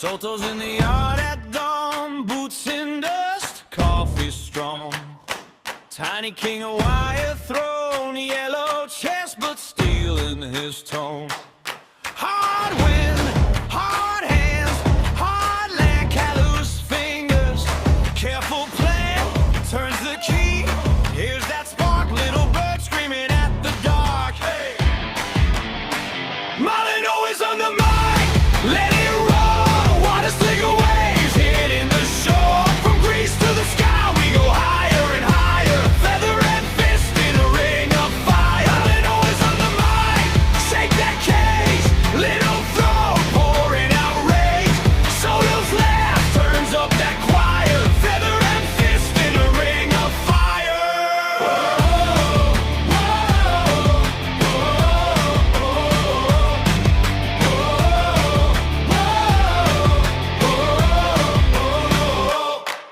Sotos in the yard at dawn, boots in dust, coffee strong. Tiny king of wire throne, yellow chest but steel in his tone. Hard wind, hard hands, hard land, callous fingers. Careful plan, turns the key. Here's that spark, little bird screaming at the dark. Hey! Molino is on the mic, let it roll. Water slinger waves hitting the shore. From Greece to the sky, we go higher and higher. Feather and fist in a ring of fire. Molino is on the mic, shake that cage. Little throat pouring out rage. Sotos laugh, turns up that choir. Feather and fist in a ring of fire.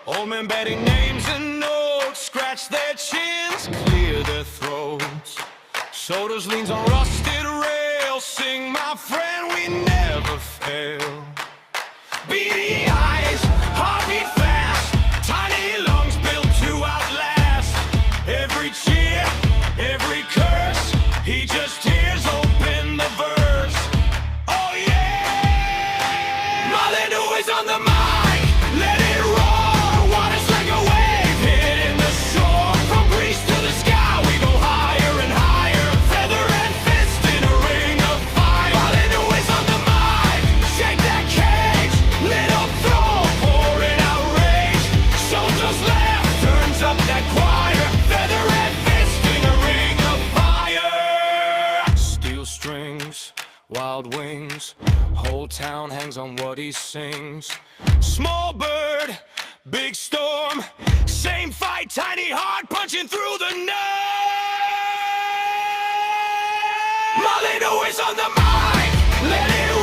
Old men betting names and notes, scratch their chins, clear their throats. Sotos leans on rusted rails, sing my friend, we never fail. Beady eyes, heartbeat fast, tiny lungs built to outlast. Every cheer, every curse, he just tears open the verse. Oh yeah! Molino is on the mic, let it roll. Water's like a wave hitting the shore. From Greece to the sky, we go higher and higher. Feather and fist in a ring of fire. Molino is on the mic, shake that cage. Little throat pouring out rage. Sotos laugh, turns up that choir. Feather and fist in a ring of fire. Steel strings, wild wings, whole town hangs on what he sings. Small bird, big storm, same fight, tiny heart punching through the night. Molino is on the mic, let it